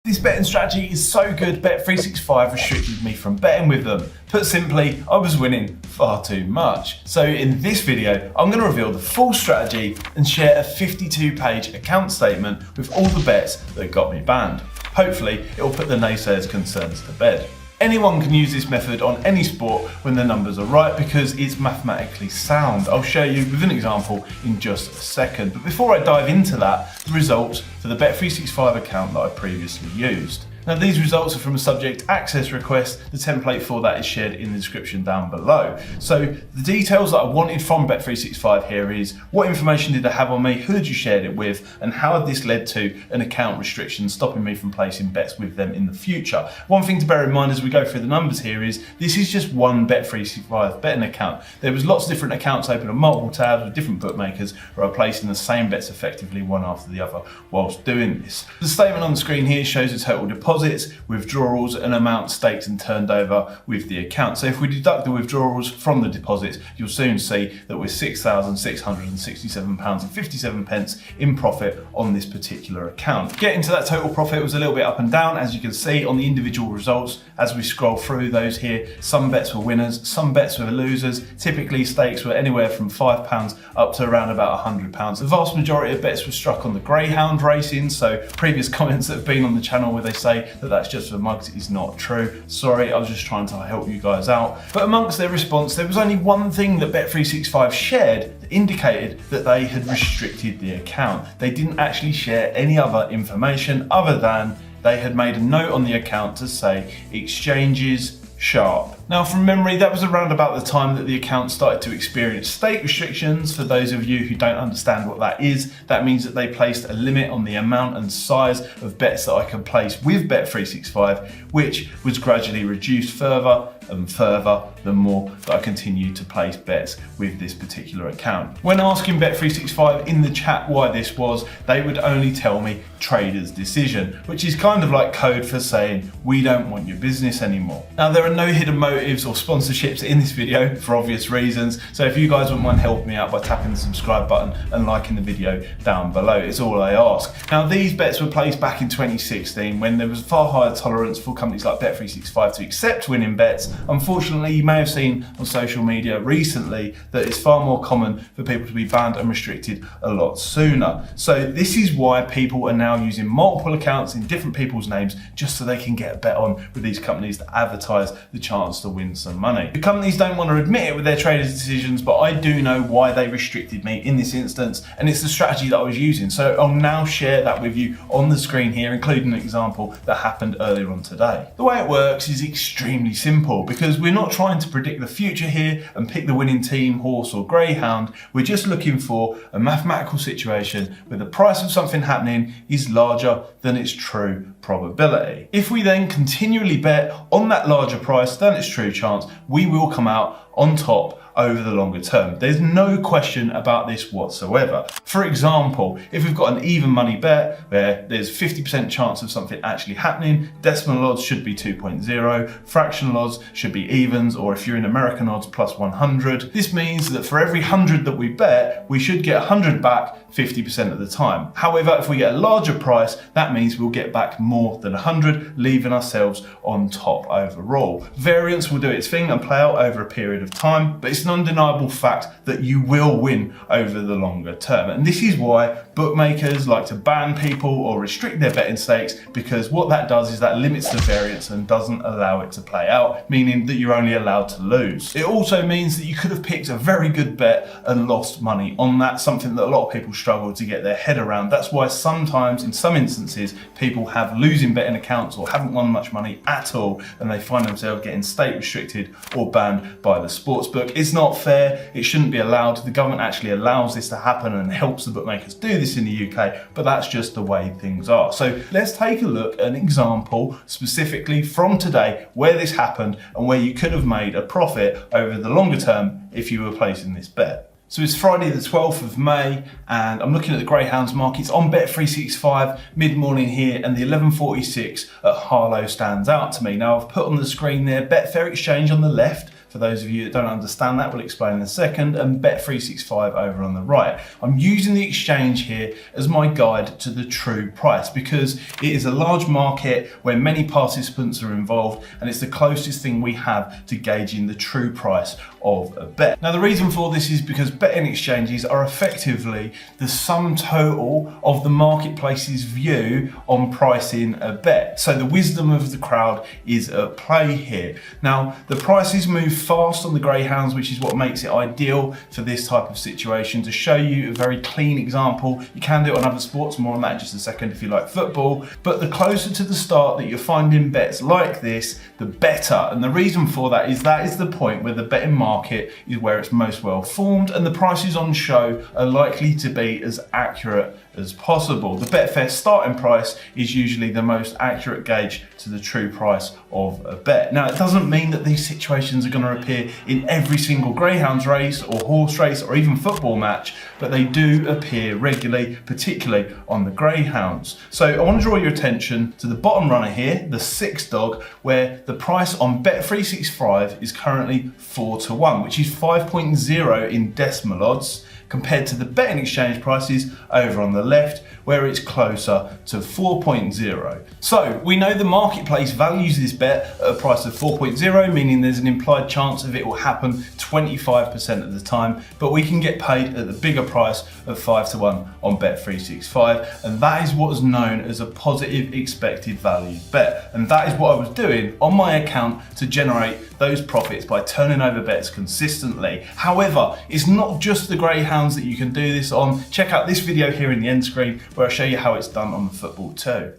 This betting strategy is so good, Bet365 restricted me from betting with them. Put simply, I was winning far too much. So in this video, I'm going to reveal the full strategy and share a 52-page account statement with all the bets that got me banned. Hopefully, it will put the naysayers' concerns to bed. Anyone can use this method on any sport when the numbers are right because it's mathematically sound. I'll show you with an example in just a second. But before I dive into that, the results for the Bet365 account that I previously used. Now these results are from a subject access request. The template for that is shared in the description down below. So the details that I wanted from Bet365 here is what information did they have on me, who had you shared it with, and how had this led to an account restriction stopping me from placing bets with them in the future. One thing to bear in mind as we go through the numbers here is this is just one Bet365 betting account. There was lots of different accounts open on multiple tabs with different bookmakers who are placing the same bets effectively one after the other whilst doing this. The statement on the screen here shows the total deposits, withdrawals, and amount staked and turned over with the account. So if we deduct the withdrawals from the deposits, you'll soon see that we're £6,667.57 in profit on this particular account. Getting to that total profit was a little bit up and down, as you can see on the individual results as we scroll through those here. Some bets were winners, some bets were losers. Typically stakes were anywhere from £5 up to around about £100. The vast majority of bets were struck on the greyhound racing, so previous comments that have been on the channel where they say that that's just for mugs is not true. Sorry, I was just trying to help you guys out. But amongst their response, there was only one thing that Bet365 shared that indicated that they had restricted the account. They didn't actually share any other information other than they had made a note on the account to say exchanges sharp. Now from memory, that was around about the time that the account started to experience stake restrictions. For those of you who don't understand what that is, that means that they placed a limit on the amount and size of bets that I could place with Bet365, which was gradually reduced further and further the more that I continued to place bets with this particular account. When asking Bet365 in the chat why this was, they would only tell me trader's decision, which is kind of like code for saying we don't want your business anymore. Now there are no hidden motives or sponsorships in this video for obvious reasons, so if you guys wouldn't mind helping me out by tapping the subscribe button and liking the video down below, it's all I ask. Now these bets were placed back in 2016 when there was far higher tolerance for companies like Bet365 to accept winning bets. Unfortunately, you may have seen on social media recently that it's far more common for people to be banned and restricted a lot sooner. So this is why people are now using multiple accounts in different people's names just so they can get a bet on with these companies that advertise the chance to win some money. The companies don't want to admit it with their traders' decisions, but I do know why they restricted me in this instance, and it's the strategy that I was using. So I'll now share that with you on the screen here, including an example that happened earlier on today. The way it works is extremely simple because we're not trying to predict the future here and pick the winning team, horse or greyhound. We're just looking for a mathematical situation where the price of something happening is larger than its true probability. If we then continually bet on that larger price than its true chance, we will come out on top over the longer term. There's no question about this whatsoever. For example, if we've got an even money bet where there's 50% chance of something actually happening, decimal odds should be 2.0, fractional odds should be evens, or if you're in American odds, plus 100. This means that for every 100 that we bet, we should get 100 back 50% of the time. However, if we get a larger price, that means we'll get back more than 100, leaving ourselves on top overall. Variance will do its thing and play out over a period of time, but it's an undeniable fact that you will win over the longer term. And this is why bookmakers like to ban people or restrict their betting stakes, because what that does is that limits the variance and doesn't allow it to play out, meaning that you're only allowed to lose. It also means that you could have picked a very good bet and lost money on that, something that a lot of people struggle to get their head around. That's why sometimes, in some instances, people have losing betting accounts or haven't won much money at all, and they find themselves getting stake restricted or banned by the sportsbook. It's not fair, it shouldn't be allowed. The government actually allows this to happen and helps the bookmakers do this in the UK, but that's just the way things are. So let's take a look at an example specifically from today where this happened and where you could have made a profit over the longer term if you were placing this bet. So it's Friday the 12th of May and I'm looking at the Greyhounds markets on Bet365 mid-morning here, and the 11.46 at Harlow stands out to me. Now I've put on the screen there Betfair Exchange on the left, for those of you that don't understand that, we'll explain in a second, and Bet365 over on the right. I'm using the exchange here as my guide to the true price because it is a large market where many participants are involved, and it's the closest thing we have to gauging the true price of a bet. Now, the reason for this is because betting exchanges are effectively the sum total of the marketplace's view on pricing a bet. So the wisdom of the crowd is at play here. Now, the prices move fast on the greyhounds, which is what makes it ideal for this type of situation. To show you a very clean example, you can do it on other sports, more on that in just a second if you like football, but the closer to the start that you're finding bets like this, the better. And the reason for that is the point where the betting market is where it's most well formed, and the prices on show are likely to be as accurate as possible. The Betfair starting price is usually the most accurate gauge to the true price of a bet. Now, it doesn't mean that these situations are going to appear in every single greyhounds race or horse race or even football match, but they do appear regularly, particularly on the greyhounds. So I want to draw your attention to the bottom runner here, the 6 dog, where the price on Bet365 is currently 4-1, which is 5.0 in decimal odds, compared to the betting exchange prices over on the left, where it's closer to 4.0. So we know the marketplace values this bet at a price of 4.0, meaning there's an implied chance of it will happen 25% of the time, but we can get paid at the bigger price of 5-1 on Bet365, and that is what is known as a positive expected value bet. And that is what I was doing on my account to generate those profits by turning over bets consistently. However, it's not just the greyhounds that you can do this on. Check out this video here in the end screen where I show you how it's done on the football too.